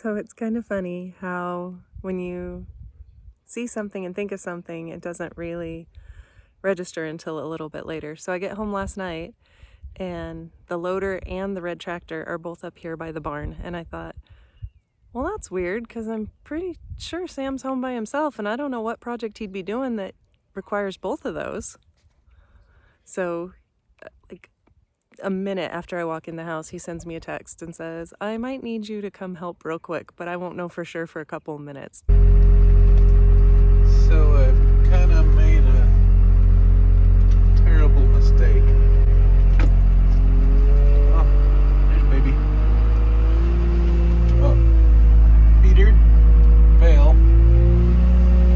So it's kind of funny how when you see something and think of something, it doesn't really register until a little bit later. So I get home last night and the loader and the red tractor are both up here by the barn. And I thought, well, that's weird because I'm pretty sure Sam's home by himself and I don't know what project he'd be doing that requires both of those. So like a minute after I walk in the house, he sends me a text and says, I might need you to come help real quick, but I won't know for sure for a couple of minutes. So I've kind of made a terrible mistake. Oh, there's baby. Oh, feeder, bale,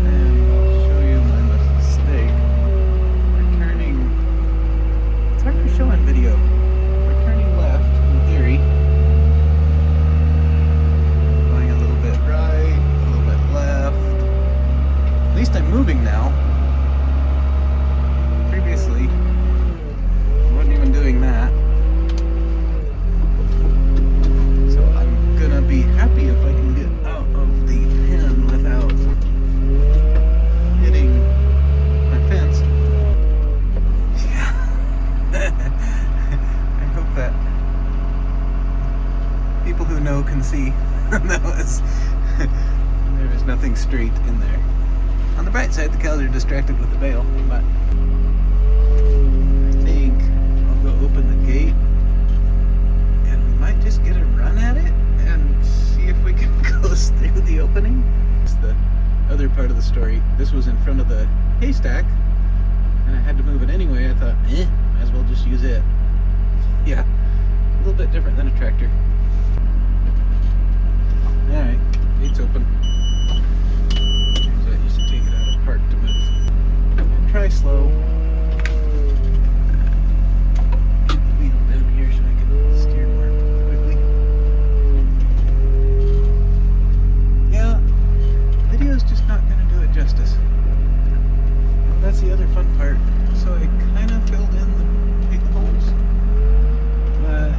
and I'll show you my mistake. We're turning, it's hard to show on video. We're turning left in theory. Going a little bit right, a little bit left. At least I'm moving now. Previously, I wasn't even doing that. So I'm gonna be happy if I can get out of the pen without hitting my fence. Yeah. I hope that people who know can see that there is nothing straight in there. On the bright side, the cows are distracted with the bale, but I think I'll go open the gate and we might just get a run at it and see if we can go through the opening. It's the other part of the story. This was in front of the haystack and I had to move it anyway. I thought, might as well just use it. Yeah, a little bit different than a tractor. Alright, gate's open. Park to move. And try slow. Get the wheel down here so I can steer more quickly. Yeah, video's just not going to do it justice. Well, that's the other fun part. So I kind of filled in the pig holes, but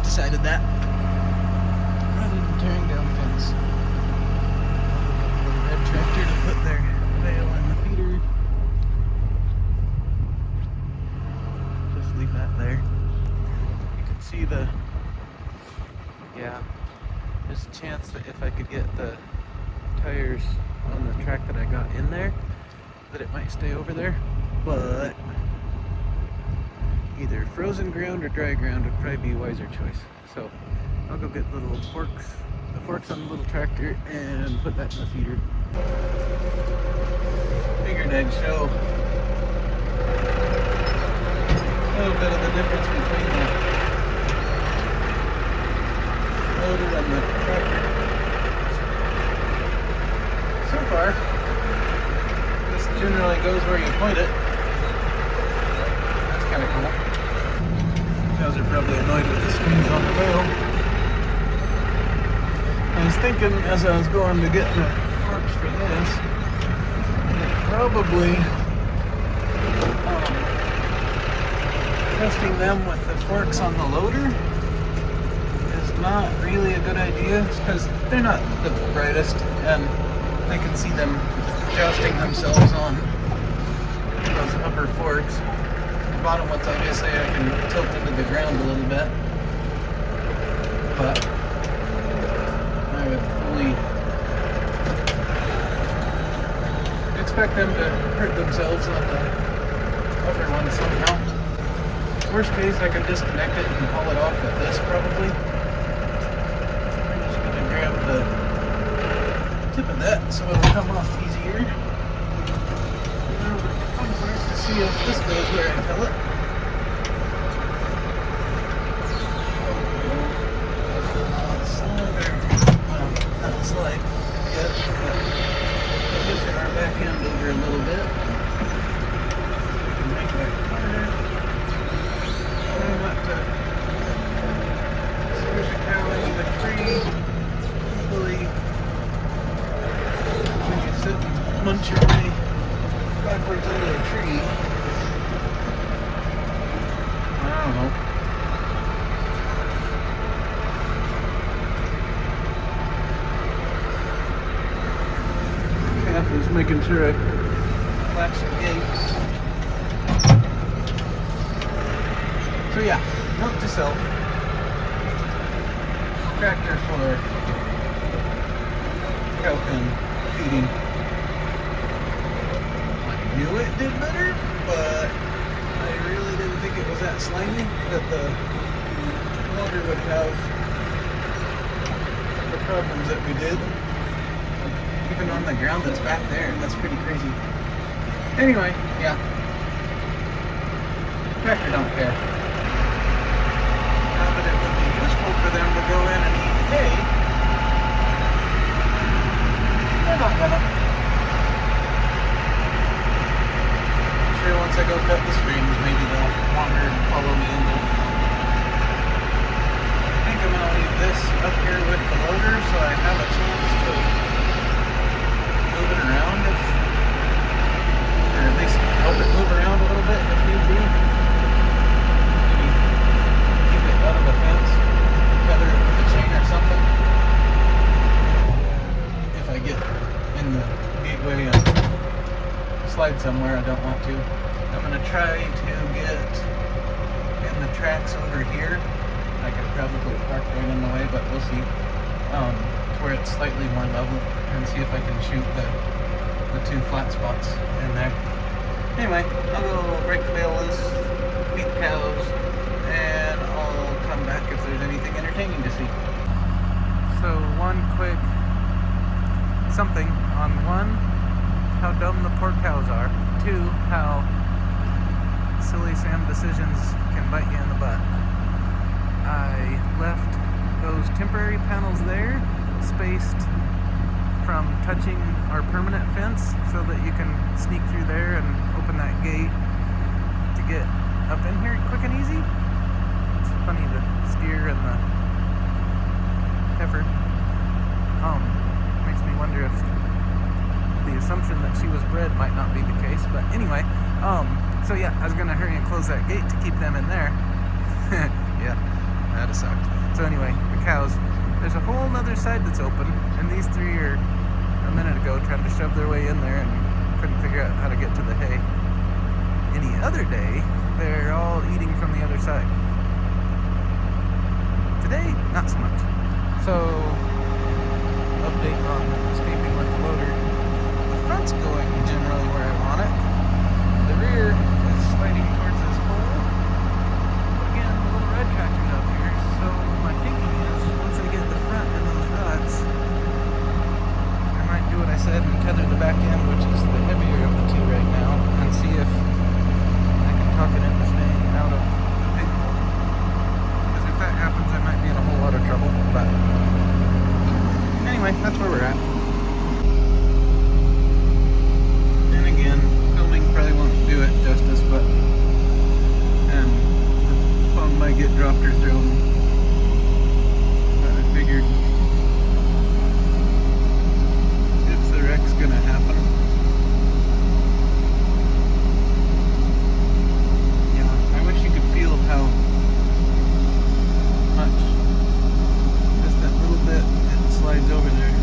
decided that rather than tearing down the fence. I'll get the red tractor to put their bale in the feeder. Just leave that there. You can see there's a chance that if I could get the tires on the track that I got in there, that it might stay over there, but either frozen ground or dry ground would probably be a wiser choice. So I'll go get the forks on the little tractor and put that in the feeder. Figured I'd show a little bit of the difference between the loader and the tractor. So far, this generally goes where you point it. That's kind of cool. Cows are probably annoyed with the screens on the bale. I was thinking as I was going to get the forks for this, that probably testing them with the forks on the loader is not really a good idea because they're not the brightest, and I can see them jousting themselves on those upper forks. The bottom ones, obviously, I can tilt into the ground a little bit, but I would fully expect them to hurt themselves on the upper one somehow. Worst case, I could disconnect it and haul it off with this probably. I'm just going to grab the tip of that so it'll come off easier. Now the fun part is to see if this goes where I tell it. Well, not slide yet, but pushing our back end over a little bit. We can make that harder. I want to squish a cow into the tree. Usually, when you sit and munch your way backwards into a tree, I don't know. Calf is making sure I latch the gate. So yeah, note to self. Tractor for cow pen feeding. I knew it did better, but I really didn't think it was that slimy that the water would have the problems that we did. Even on the ground that's back there, that's pretty crazy. Anyway, yeah. Tractor don't care. Now that it would be useful for them to go in and eat hay, they're not gonna. I'm sure once I go cut the strings, maybe they'll wander and follow me in there. I think I'm gonna leave this up here with the loader so I have a chance to move it around if, or at least help it move around a little bit if need be. Maybe keep it out of the fence, tether it with a chain or something. If I get in the gateway and slide somewhere I don't want to. I'm going to try to get in the tracks over here. I could probably park right in the way, but we'll see. To where it's slightly more level and see if I can shoot the two flat spots in there. Anyway, I'll go break the bale loose, feed the cows, and I'll come back if there's anything entertaining to see. So one quick something on one, how dumb the poor cows are. Two, how silly Sam decisions can bite you in the butt. I left those temporary panels there, spaced from touching our permanent fence so that you can sneak through there and open that gate to get up in here quick and easy. It's funny, the steer and the heifer. Makes me wonder if the assumption that she was bred might not be the case, but anyway, so yeah, I was gonna hurry and close that gate to keep them in there. Yeah, that'd have sucked. So anyway, the cows, there's a whole other side that's open, and these three are a minute ago trying to shove their way in there and couldn't figure out how to get to the hay. Any other day, they're all eating from the other side. Today, not so much. So, update on escaping with the loader. The front's going generally where I want it. The rear is sliding towards this hole. Again, the little red tractor's up here, so my thinking is once I get the front in those ruts, I might do what I said and tether the back end, which is the heavier of the two right now, and see if I can talk it into staying out of the big hole. Because if that happens, I might be in a whole lot of trouble. But anyway, that's where we're at. And again, filming probably won't do it justice, but and the phone might get dropped or thrown. But I figured if the wreck's gonna happen, yeah, I wish you could feel how much just that little bit it slides over there.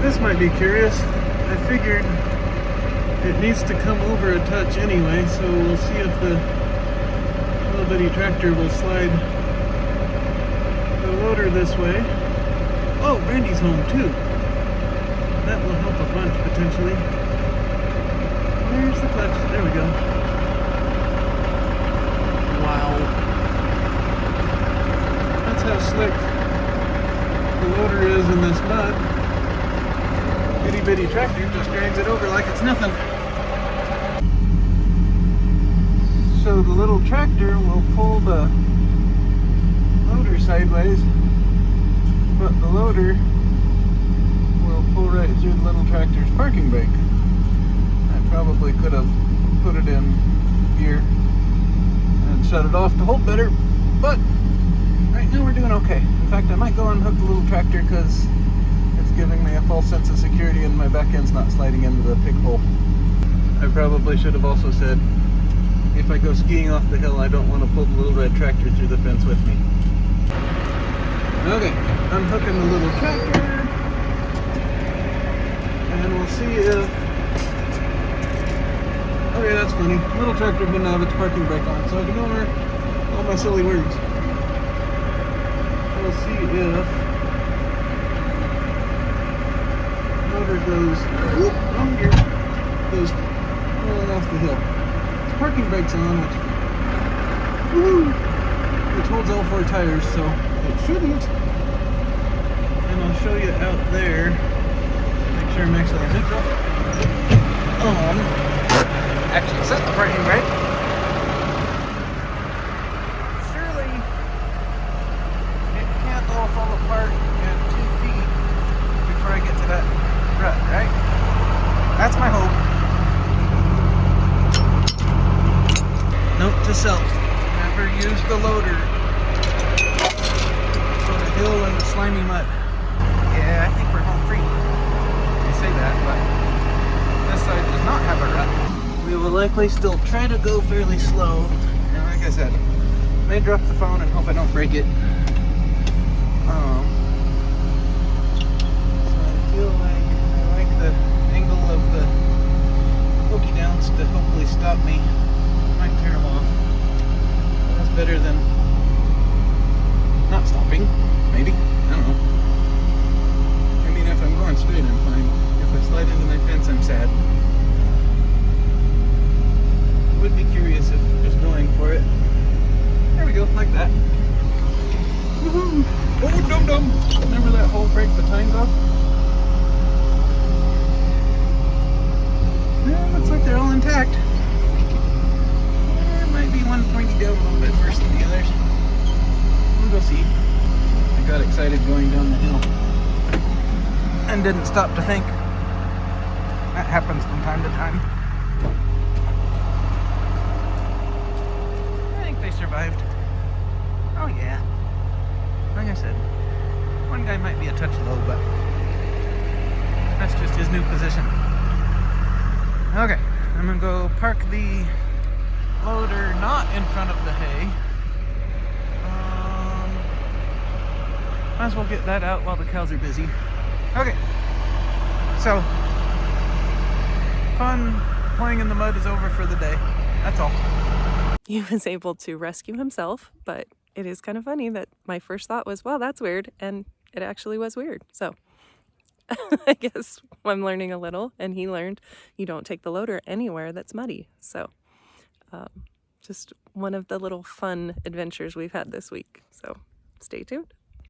This might be curious. I figured it needs to come over a touch anyway, so we'll see if the little bitty tractor will slide the loader this way. Oh, Brandy's home too. That will help a bunch potentially. Where's the clutch? There we go. Wow. That's how slick the loader is in this mud. Itty bitty tractor just drags it over like it's nothing. So the little tractor will pull the loader sideways, but the loader will pull right through the little tractor's parking brake. I probably could have put it in gear and shut it off to hold better, but right now we're doing okay. In fact, I might go unhook the little tractor because it's giving me a false sense of security and my back end's not sliding into the pig hole. I probably should have also said, if I go skiing off the hill, I don't want to pull the little red tractor through the fence with me. Okay, unhooking the little tractor, and we'll see if... Okay, that's funny. Little tractor didn't have its parking brake on, so ignore all my silly words. We'll see if motor goes, wrong gear, goes rolling off the hill. Its parking brake's on, which holds all four tires, so it shouldn't. And I'll show you out there. Make sure I'm actually in neutral. Actually set the parking brake. Surely it can't all fall apart in 2 feet before I get to that rut, right? That's my hope. Note to self, never use the loader on the hill in the slimy mud. Yeah, I think we're home free. I say that, but this side does not have a rut. We will likely still try to go fairly slow. And like I said, may drop the phone and hope I don't break it. So I feel like I like the angle of the pokey downs to hopefully stop me. I might tear them off. That's better than not stopping, maybe. I don't know. I mean, if I'm going straight, I'm fine. If I slide into my fence, I'm sad. Would be curious if just going for it. There we go, like that. Woohoo! Oh, dum dum! Remember that whole break the times off? Yeah, looks like they're all intact. There might be one pointy down a little bit worse than the others. We'll go see. I got excited going down the hill and didn't stop to think. That happens from time to time. They survived. Oh yeah. Like I said, one guy might be a touch low, but that's just his new position. Okay, I'm gonna go park the loader not in front of the hay. Might as well get that out while the cows are busy. Okay, so fun playing in the mud is over for the day. That's all. He was able to rescue himself, but it is kind of funny that my first thought was, well, that's weird, and it actually was weird. So I guess I'm learning a little, and he learned you don't take the loader anywhere that's muddy. So just one of the little fun adventures we've had this week. So stay tuned.